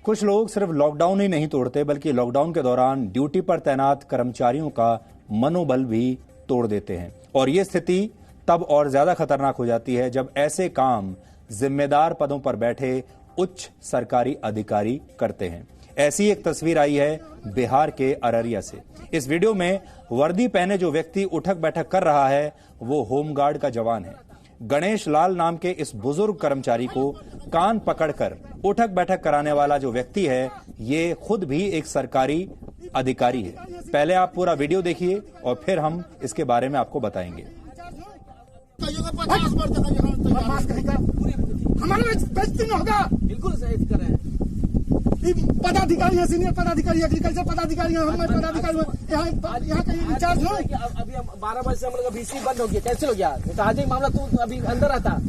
कुछ लोग सिर्फ लॉकडाउन ही नहीं तोड़ते बल्कि लॉकडाउन के दौरान ड्यूटी पर तैनात कर्मचारियों का मनोबल भी तोड़ देते हैं। और ये स्थिति तब और ज्यादा खतरनाक हो जाती है जब ऐसे काम जिम्मेदार पदों पर बैठे उच्च सरकारी अधिकारी करते हैं। ऐसी एक तस्वीर आई है बिहार के अररिया से। इस वीडियो में वर्दी पहने जो व्यक्ति उठक बैठक कर रहा है वो होमगार्ड का जवान है। गणेश लाल नाम के इस बुजुर्ग कर्मचारी को कान पकड़कर उठक बैठक कराने वाला जो व्यक्ति है ये खुद भी एक सरकारी अधिकारी है। पहले आप पूरा वीडियो देखिए और फिर हम इसके बारे में आपको बताएंगे। हमारे बेइज्जती न होगा। बिल्कुल सही कर रहे हैं। पदाधिकारी है, सीनियर पदाधिकारी, एग्रीकल्चर पदाधिकारी है, हम पदाधिकारी यहाँ का इंचार्ज हो। अभी 12 बजे से हम लोग VC बंद हो गया, कैंसिल हो गया, तो आज ही मामला तो अभी अंदर आता।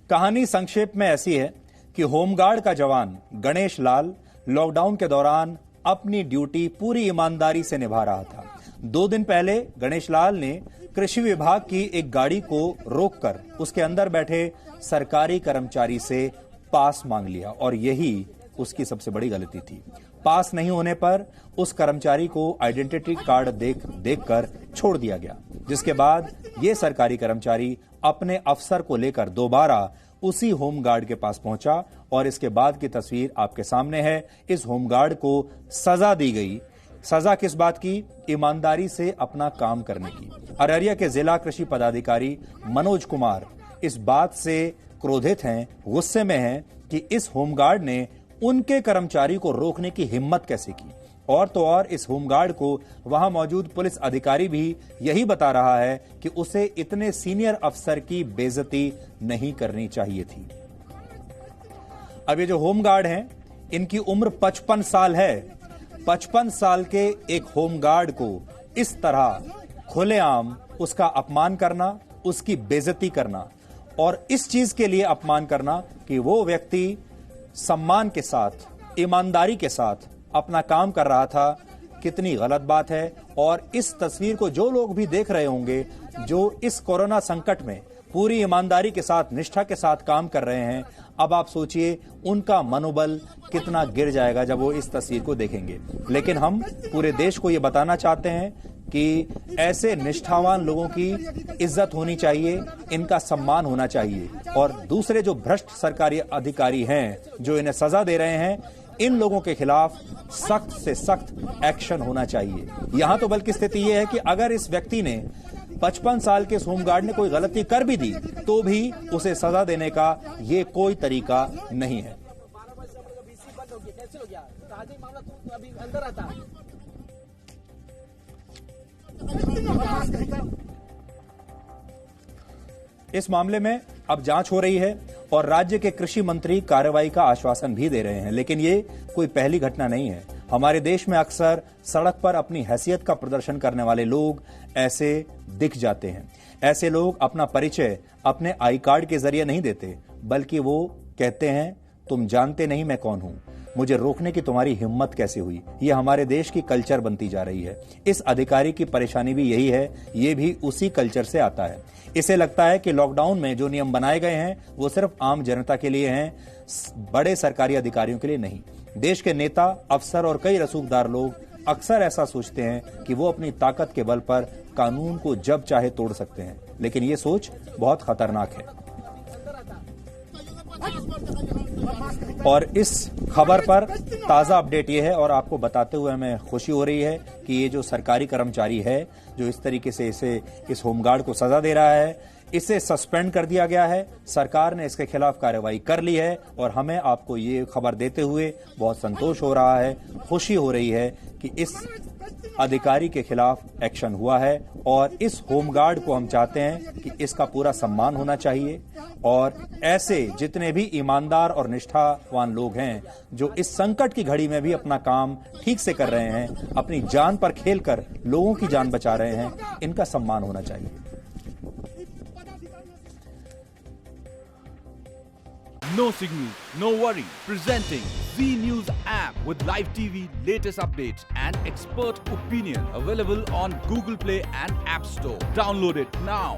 कहानी संक्षेप में ऐसी है कि होमगार्ड का जवान गणेश लाल लॉकडाउन के दौरान अपनी ड्यूटी पूरी ईमानदारी से निभा रहा था। 2 दिन पहले गणेश लाल ने कृषि विभाग की एक गाड़ी को रोककर उसके अंदर बैठे सरकारी कर्मचारी से पास मांग लिया और यही उसकी सबसे बड़ी गलती थी। पास नहीं होने पर उस कर्मचारी को आइडेंटिटी कार्ड देखकर छोड़ दिया गया, जिसके बाद ये सरकारी कर्मचारी अपने अफसर को लेकर दोबारा उसी होमगार्ड के पास पहुंचा और इसके बाद की तस्वीर आपके सामने है। इस होमगार्ड को सजा दी गई। सजा किस बात की? ईमानदारी से अपना काम करने की। अररिया के जिला कृषि पदाधिकारी मनोज कुमार इस बात से क्रोधित हैं, गुस्से में हैं कि इस होमगार्ड ने उनके कर्मचारी को रोकने की हिम्मत कैसे की। और तो और इस होमगार्ड को वहां मौजूद पुलिस अधिकारी भी यही बता रहा है कि उसे इतने सीनियर अफसर की बेइज्जती नहीं करनी चाहिए थी। अब ये जो होमगार्ड हैं इनकी उम्र 55 साल है। 55 साल के एक होमगार्ड को इस तरह खुलेआम उसका अपमान करना, उसकी बेइज्जती करना और इस चीज के लिए अपमान करना कि वो व्यक्ति सम्मान के साथ, ईमानदारी के साथ अपना काम कर रहा था, कितनी गलत बात है। और इस तस्वीर को जो लोग भी देख रहे होंगे जो इस कोरोना संकट में पूरी ईमानदारी के साथ, निष्ठा के साथ काम कर रहे हैं, अब आप सोचिए उनका मनोबल कितना गिर जाएगा जब वो इस तस्वीर को देखेंगे। लेकिन हम पूरे देश को ये बताना चाहते हैं कि ऐसे निष्ठावान लोगों की इज्जत होनी चाहिए, इनका सम्मान होना चाहिए। और दूसरे जो भ्रष्ट सरकारी अधिकारी हैं जो इन्हें सजा दे रहे हैं, इन लोगों के खिलाफ सख्त से सख्त एक्शन होना चाहिए। यहां तो बल्कि स्थिति यह है कि अगर इस व्यक्ति ने 55 साल के होमगार्ड ने कोई गलती कर भी दी तो भी उसे सजा देने का ये कोई तरीका नहीं है। 12 बजे से हम लोग VC बंद हो गया, कैंसिल हो गया, तो आज ही मामला तो अभी अंदर आता। इस मामले में अब जांच हो रही है और राज्य के कृषि मंत्री कार्रवाई का आश्वासन भी दे रहे हैं। लेकिन ये कोई पहली घटना नहीं है। हमारे देश में अक्सर सड़क पर अपनी हैसियत का प्रदर्शन करने वाले लोग ऐसे दिख जाते हैं। ऐसे लोग अपना परिचय अपने आई कार्ड के जरिए नहीं देते, बल्कि वो कहते हैं तुम जानते नहीं मैं कौन हूं, मुझे रोकने की तुम्हारी हिम्मत कैसे हुई। ये हमारे देश की कल्चर बनती जा रही है। इस अधिकारी की परेशानी भी यही है, ये भी उसी कल्चर से आता है। इसे लगता है कि लॉकडाउन में जो नियम बनाए गए हैं वो सिर्फ आम जनता के लिए हैं, बड़े सरकारी अधिकारियों के लिए नहीं। देश के नेता, अफसर और कई रसूखदार लोग अक्सर ऐसा सोचते हैं कि वो अपनी ताकत के बल पर कानून को जब चाहे तोड़ सकते हैं, लेकिन ये सोच बहुत खतरनाक है। और इस खबर पर ताजा अपडेट ये है और आपको बताते हुए हमें खुशी हो रही है कि ये जो सरकारी कर्मचारी है जो इस तरीके से इस होमगार्ड को सजा दे रहा है, इसे सस्पेंड कर दिया गया है। सरकार ने इसके खिलाफ कार्रवाई कर ली है और हमें आपको ये खबर देते हुए बहुत संतोष हो रहा है, खुशी हो रही है कि इस अधिकारी के खिलाफ एक्शन हुआ है। और इस होमगार्ड को हम चाहते हैं कि इसका पूरा सम्मान होना चाहिए और ऐसे जितने भी ईमानदार और निष्ठावान लोग हैं जो इस संकट की घड़ी में भी अपना काम ठीक से कर रहे हैं, अपनी जान पर खेलकर लोगों की जान बचा रहे हैं, इनका सम्मान होना चाहिए। No signal, no worry. Presenting Z News app with live TV, latest updates and expert opinion. Available on Google Play and App Store. Download it now.